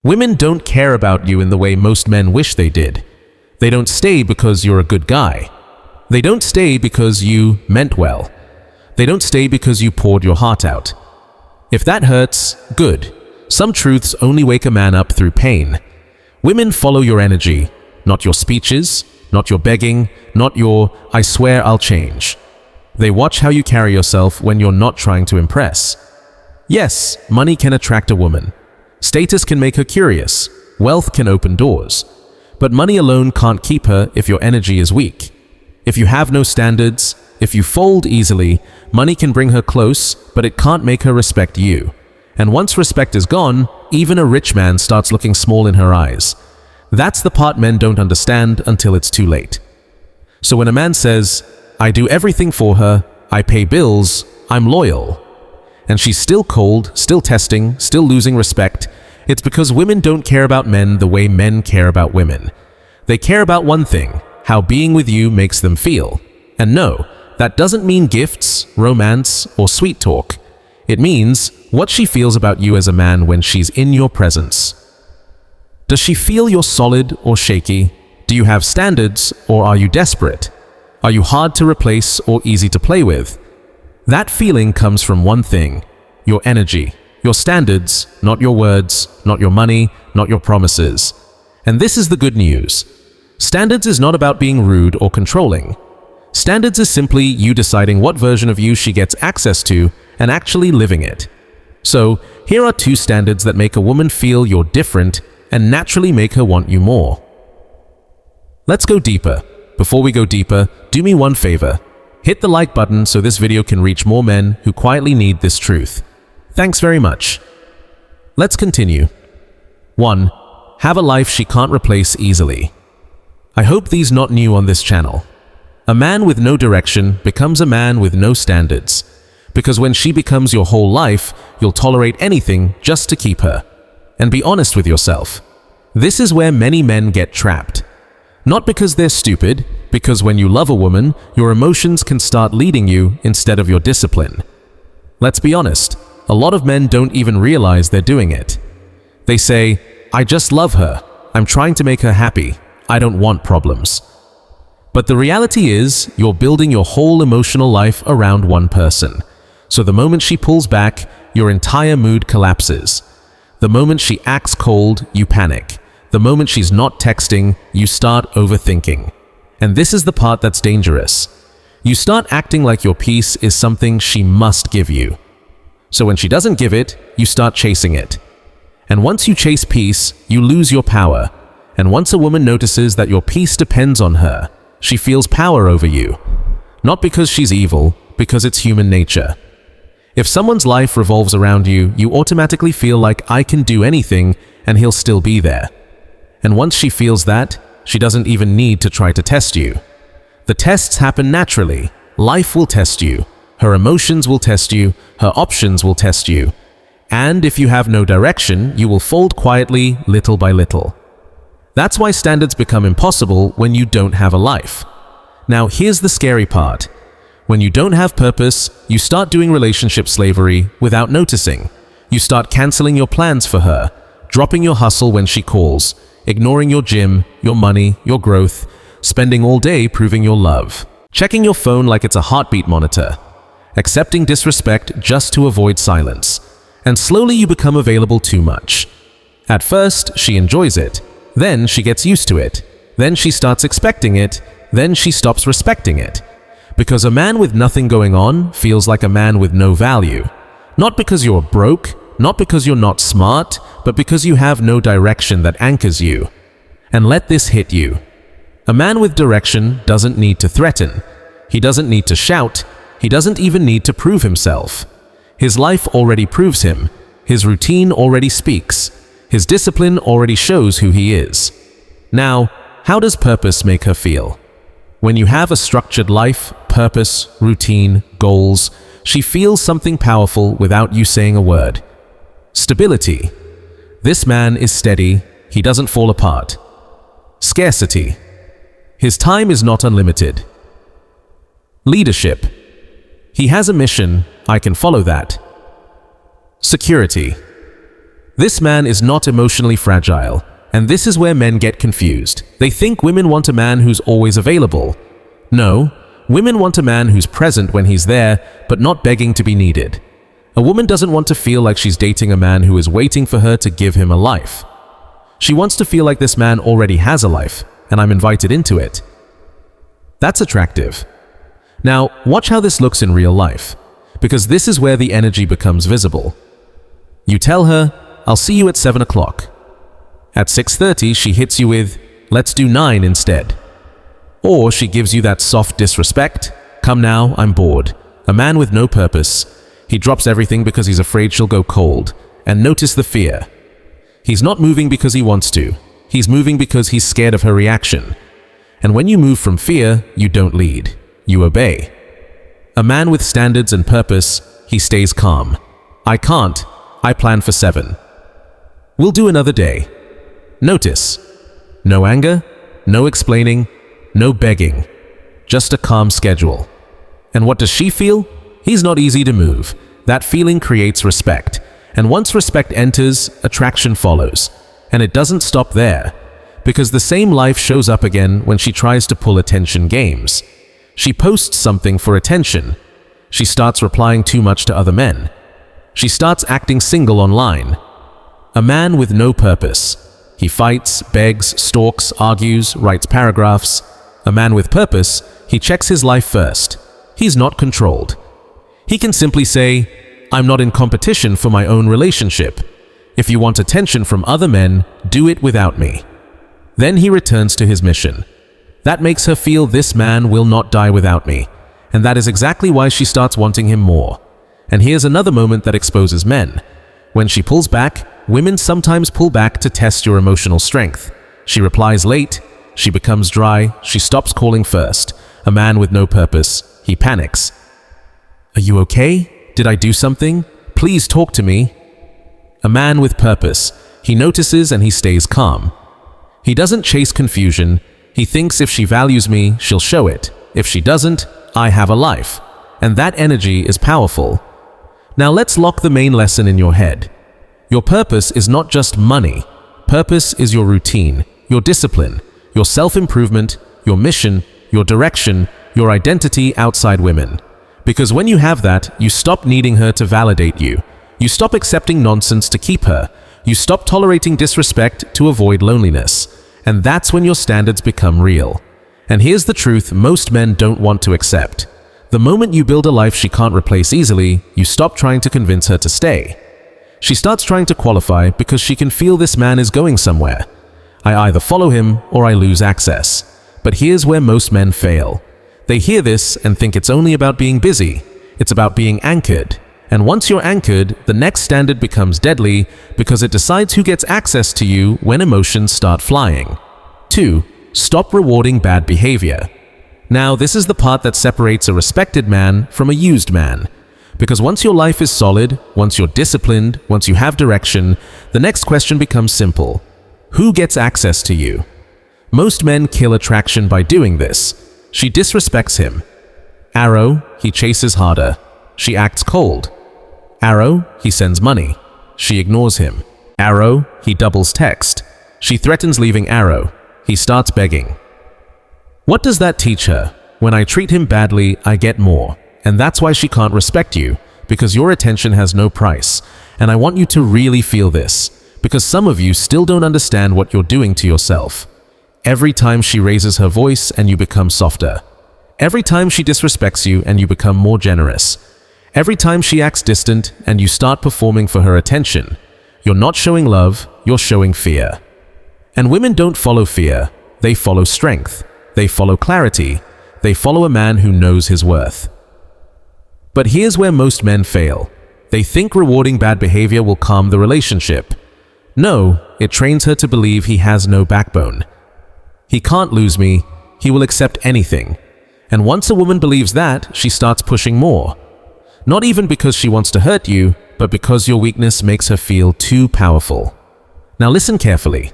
Women don't care about you in the way most men wish they did. They don't stay because you're a good guy. They don't stay because you meant well. They don't stay because you poured your heart out. If that hurts, good. Some truths only wake a man up through pain. Women follow your energy, not your speeches, not your begging, not your "I swear I'll change." They watch how you carry yourself when you're not trying to impress. Yes, money can attract a woman. Status can make her curious. Wealth can open doors. But money alone can't keep her if your energy is weak. If you have no standards, if you fold easily, money can bring her close, but it can't make her respect you. And once respect is gone, even a rich man starts looking small in her eyes. That's the part men don't understand until it's too late. So when a man says, "I do everything for her, I pay bills, I'm loyal," and she's still cold, still testing, still losing respect, it's because women don't care about men the way men care about women. They care about one thing, how being with you makes them feel. And no, that doesn't mean gifts, romance, or sweet talk. It means what she feels about you as a man when she's in your presence. Does she feel you're solid or shaky? Do you have standards or are you desperate? Are you hard to replace or easy to play with? That feeling comes from one thing, your energy, your standards, not your words, not your money, not your promises. And this is the good news. Standards is not about being rude or controlling. Standards is simply you deciding what version of you she gets access to and actually living it. So, here are 2 standards that make a woman feel you're different and naturally make her want you more. Let's go deeper. Before we go deeper, do me one favor. Hit the like button so this video can reach more men who quietly need this truth. Thanks very much. Let's continue. 1. Have a life she can't replace easily. I hope these not new on this channel. A man with no direction becomes a man with no standards. Because when she becomes your whole life, you'll tolerate anything just to keep her. And be honest with yourself. This is where many men get trapped. Not because they're stupid, because when you love a woman, your emotions can start leading you instead of your discipline. Let's be honest, a lot of men don't even realize they're doing it. They say, "I just love her. I'm trying to make her happy. I don't want problems." But the reality is, you're building your whole emotional life around one person. So the moment she pulls back, your entire mood collapses. The moment she acts cold, you panic. The moment she's not texting, you start overthinking. And this is the part that's dangerous. You start acting like your peace is something she must give you. So when she doesn't give it, you start chasing it. And once you chase peace, you lose your power. And once a woman notices that your peace depends on her, she feels power over you. Not because she's evil, because it's human nature. If someone's life revolves around you, you automatically feel like I can do anything and he'll still be there. And once she feels that, she doesn't even need to try to test you. The tests happen naturally. Life will test you. Her emotions will test you. Her options will test you. And if you have no direction, you will fold quietly, little by little. That's why standards become impossible when you don't have a life. Now here's the scary part. When you don't have purpose, you start doing relationship slavery without noticing. You start canceling your plans for her, dropping your hustle when she calls, ignoring your gym, your money, your growth, spending all day proving your love, checking your phone like it's a heartbeat monitor, accepting disrespect just to avoid silence. And slowly you become available too much. At first, she enjoys it. Then she gets used to it. Then she starts expecting it. Then she stops respecting it. Because a man with nothing going on feels like a man with no value. Not because you're broke, not because you're not smart, but because you have no direction that anchors you. And let this hit you. A man with direction doesn't need to threaten. He doesn't need to shout. He doesn't even need to prove himself. His life already proves him. His routine already speaks. His discipline already shows who he is. Now, how does purpose make her feel? When you have a structured life, purpose, routine, goals, she feels something powerful without you saying a word. Stability. This man is steady. He doesn't fall apart. Scarcity. His time is not unlimited. Leadership. He has a mission. I can follow that. Security. This man is not emotionally fragile, and this is where men get confused. They think women want a man who's always available. No, women want a man who's present when he's there, but not begging to be needed. A woman doesn't want to feel like she's dating a man who is waiting for her to give him a life. She wants to feel like this man already has a life, and I'm invited into it. That's attractive. Now, watch how this looks in real life, because this is where the energy becomes visible. You tell her, "I'll see you at 7 o'clock. At 6:30, she hits you with, "Let's do 9 instead." Or she gives you that soft disrespect, "Come now, I'm bored." A man with no purpose. He drops everything because he's afraid she'll go cold. And notice the fear. He's not moving because he wants to. He's moving because he's scared of her reaction. And when you move from fear, you don't lead. You obey. A man with standards and purpose, he stays calm. "I can't. I plan for 7. We'll do another day." Notice. No anger, no explaining, no begging. Just a calm schedule. And what does she feel? He's not easy to move. That feeling creates respect. And once respect enters, attraction follows. And it doesn't stop there. Because the same life shows up again when she tries to pull attention games. She posts something for attention. She starts replying too much to other men. She starts acting single online. A man with no purpose. He fights, begs, stalks, argues, writes paragraphs. A man with purpose, he checks his life first. He's not controlled. He can simply say, "I'm not in competition for my own relationship. If you want attention from other men, do it without me." Then he returns to his mission. That makes her feel this man will not die without me. And that is exactly why she starts wanting him more. And here's another moment that exposes men. When she pulls back, women sometimes pull back to test your emotional strength. She replies late, she becomes dry, she stops calling first. A man with no purpose, he panics. "Are you okay? Did I do something? Please talk to me." A man with purpose, he notices and he stays calm. He doesn't chase confusion. He thinks if she values me, she'll show it. If she doesn't, I have a life. And that energy is powerful. Now let's lock the main lesson in your head. Your purpose is not just money. Purpose is your routine, your discipline, your self-improvement, your mission, your direction, your identity outside women. Because when you have that, you stop needing her to validate you. You stop accepting nonsense to keep her. You stop tolerating disrespect to avoid loneliness. And that's when your standards become real. And here's the truth most men don't want to accept. The moment you build a life she can't replace easily, you stop trying to convince her to stay. She starts trying to qualify because she can feel this man is going somewhere. I either follow him or I lose access. But here's where most men fail. They hear this and think it's only about being busy. It's about being anchored. And once you're anchored, the next standard becomes deadly because it decides who gets access to you when emotions start flying. 2. Stop rewarding bad behavior. Now, this is the part that separates a respected man from a used man. Because once your life is solid, once you're disciplined, once you have direction, the next question becomes simple. Who gets access to you? Most men kill attraction by doing this. She disrespects him. Arrow, he chases harder. She acts cold. Arrow, he sends money. She ignores him. Arrow, he doubles text. She threatens leaving Arrow. He starts begging. What does that teach her? When I treat him badly, I get more. And that's why she can't respect you, because your attention has no price. And I want you to really feel this, because some of you still don't understand what you're doing to yourself. Every time she raises her voice and you become softer. Every time she disrespects you and you become more generous. Every time she acts distant and you start performing for her attention. You're not showing love, you're showing fear. And women don't follow fear, they follow strength. They follow clarity. They follow a man who knows his worth. But here's where most men fail. They think rewarding bad behavior will calm the relationship. No, it trains her to believe he has no backbone. He can't lose me, he will accept anything. And once a woman believes that, she starts pushing more. Not even because she wants to hurt you, but because your weakness makes her feel too powerful. Now listen carefully.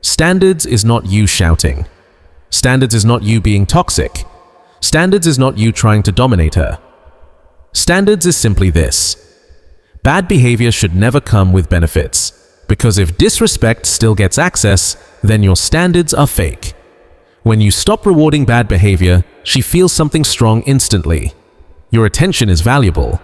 Standards is not you shouting. Standards is not you being toxic. Standards is not you trying to dominate her. Standards is simply this. Bad behavior should never come with benefits. Because if disrespect still gets access, then your standards are fake. When you stop rewarding bad behavior, she feels something strong instantly. Your attention is valuable.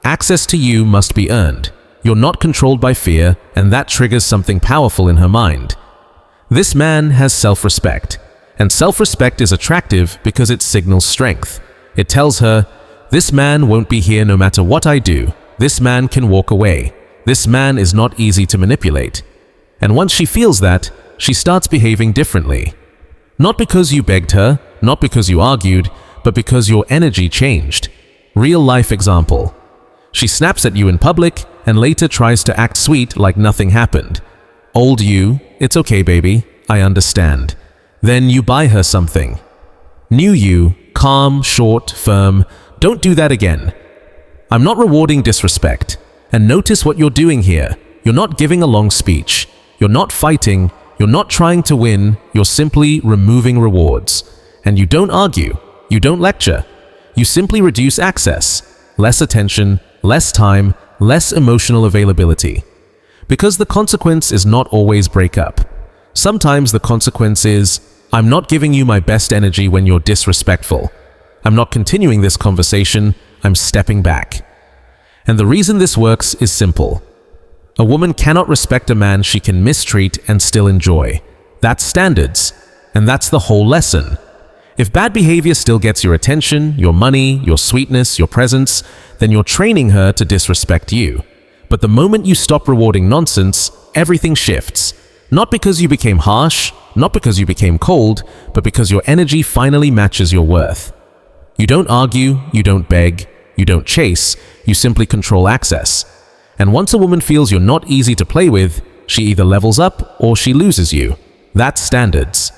Access to you must be earned. You're not controlled by fear, and that triggers something powerful in her mind. This man has self-respect, and self-respect is attractive because it signals strength. It tells her, this man won't be here no matter what I do. This man can walk away. This man is not easy to manipulate. And once she feels that, she starts behaving differently. Not because you begged her, not because you argued, but because your energy changed. Real-life example. She snaps at you in public and later tries to act sweet like nothing happened. Old you, it's okay baby, I understand. Then you buy her something. New you, calm, short, firm, don't do that again. I'm not rewarding disrespect. And notice what you're doing here. You're not giving a long speech. You're not fighting. You're not trying to win. You're simply removing rewards. And you don't argue. You don't lecture. You simply reduce access. Less attention, less time, less emotional availability. Because the consequence is not always breakup. Sometimes the consequence is, I'm not giving you my best energy when you're disrespectful. I'm not continuing this conversation. I'm stepping back. And the reason this works is simple. A woman cannot respect a man she can mistreat and still enjoy. That's standards. And that's the whole lesson. If bad behavior still gets your attention, your money, your sweetness, your presence, then you're training her to disrespect you. But the moment you stop rewarding nonsense, everything shifts. Not because you became harsh, not because you became cold, but because your energy finally matches your worth. You don't argue, you don't beg, you don't chase, you simply control access. And once a woman feels you're not easy to play with, she either levels up or she loses you. That's standards.